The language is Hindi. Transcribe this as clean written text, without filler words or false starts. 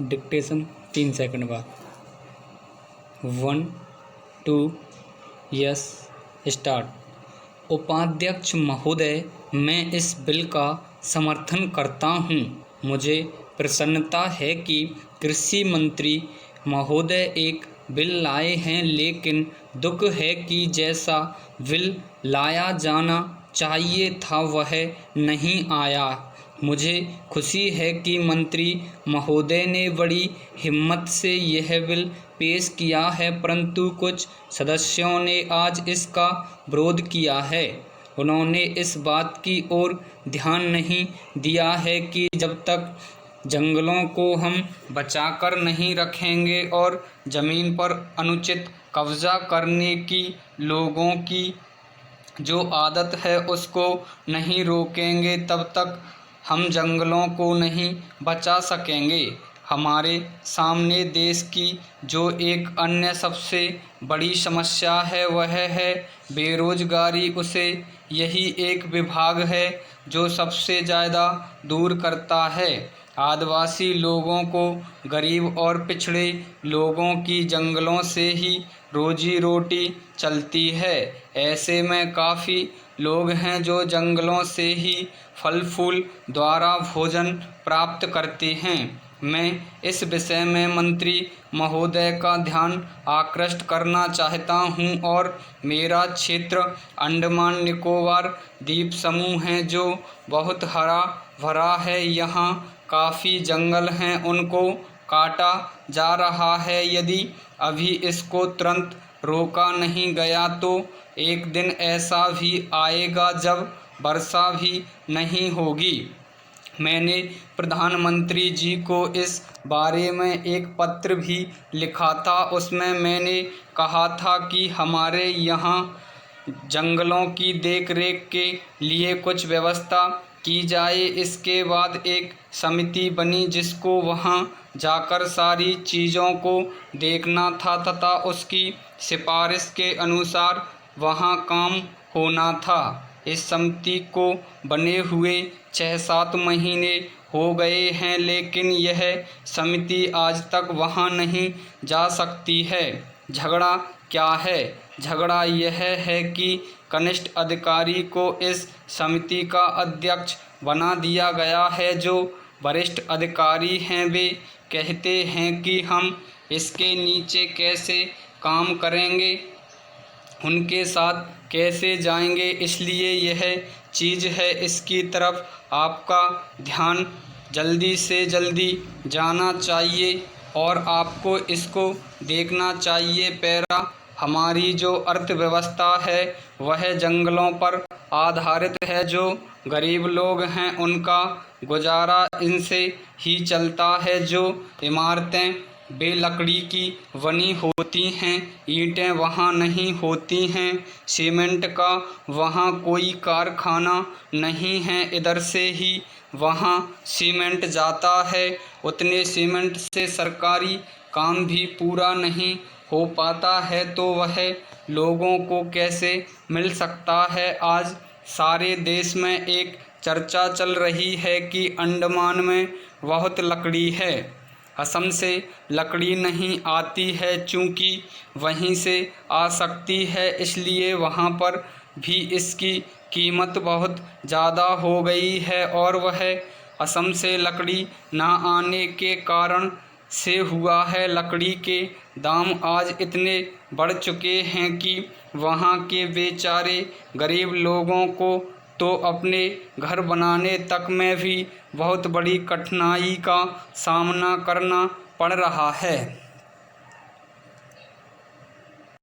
डिक्टेशन 3 सेकंड बाद। 1 2 यस स्टार्ट। उपाध्यक्ष महोदय, मैं इस बिल का समर्थन करता हूं। मुझे प्रसन्नता है कि कृषि मंत्री महोदय एक बिल लाए हैं, लेकिन दुख है कि जैसा बिल लाया जाना चाहिए था वह नहीं आया। मुझे खुशी है कि मंत्री महोदय ने बड़ी हिम्मत से यह बिल पेश किया है, परंतु कुछ सदस्यों ने आज इसका विरोध किया है। उन्होंने इस बात की ओर ध्यान नहीं दिया है कि जब तक जंगलों को हम बचाकर नहीं रखेंगे और ज़मीन पर अनुचित कब्जा करने की लोगों की जो आदत है उसको नहीं रोकेंगे, तब तक हम जंगलों को नहीं बचा सकेंगे। हमारे सामने देश की जो एक अन्य सबसे बड़ी समस्या है वह है बेरोजगारी। उसे यही एक विभाग है जो सबसे ज़्यादा दूर करता है। आदिवासी लोगों को, गरीब और पिछड़े लोगों की जंगलों से ही रोजी रोटी चलती है। ऐसे में काफ़ी लोग हैं जो जंगलों से ही फल फूल द्वारा भोजन प्राप्त करते हैं। मैं इस विषय में मंत्री महोदय का ध्यान आकृष्ट करना चाहता हूं और मेरा क्षेत्र अंडमान निकोबार द्वीप समूह है जो बहुत हरा भरा है। यहाँ काफ़ी जंगल हैं, उनको काटा जा रहा है। यदि अभी इसको तुरंत रोका नहीं गया तो एक दिन ऐसा भी आएगा जब वर्षा भी नहीं होगी। मैंने प्रधानमंत्री जी को इस बारे में एक पत्र भी लिखा था। उसमें मैंने कहा था कि हमारे यहाँ जंगलों की देखरेख के लिए कुछ व्यवस्था की जाए। इसके बाद एक समिति बनी जिसको वहाँ जाकर सारी चीज़ों को देखना था तथा उसकी सिफारिश के अनुसार वहाँ काम होना था। इस समिति को बने हुए 6-7 महीने हो गए हैं, लेकिन यह समिति आज तक वहाँ नहीं जा सकती है। झगड़ा क्या है? झगड़ा यह है कि कनिष्ठ अधिकारी को इस समिति का अध्यक्ष बना दिया गया है। जो वरिष्ठ अधिकारी हैं वे कहते हैं कि हम इसके नीचे कैसे काम करेंगे, उनके साथ कैसे जाएंगे, इसलिए यह चीज़ है, इसकी तरफ आपका ध्यान जल्दी से जल्दी जाना चाहिए और आपको इसको देखना चाहिए। पैरा हमारी जो अर्थव्यवस्था है वह जंगलों पर आधारित है। जो गरीब लोग हैं उनका गुजारा इनसे ही चलता है। जो इमारतें वे लकड़ी की बनी होती हैं, ईंटें वहाँ नहीं होती हैं, सीमेंट का वहाँ कोई कारखाना नहीं है, इधर से ही वहाँ सीमेंट जाता है। उतने सीमेंट से सरकारी काम भी पूरा नहीं हो पाता है, तो वह लोगों को कैसे मिल सकता है। आज सारे देश में एक चर्चा चल रही है कि अंडमान में बहुत लकड़ी है, असम से लकड़ी नहीं आती है, चूँकि वहीं से आ सकती है, इसलिए वहाँ पर भी इसकी कीमत बहुत ज़्यादा हो गई है। और वह असम से लकड़ी ना आने के कारण से हुआ है। लकड़ी के दाम आज इतने बढ़ चुके हैं कि वहाँ के बेचारे गरीब लोगों को तो अपने घर बनाने तक में भी बहुत बड़ी कठिनाई का सामना करना पड़ रहा है।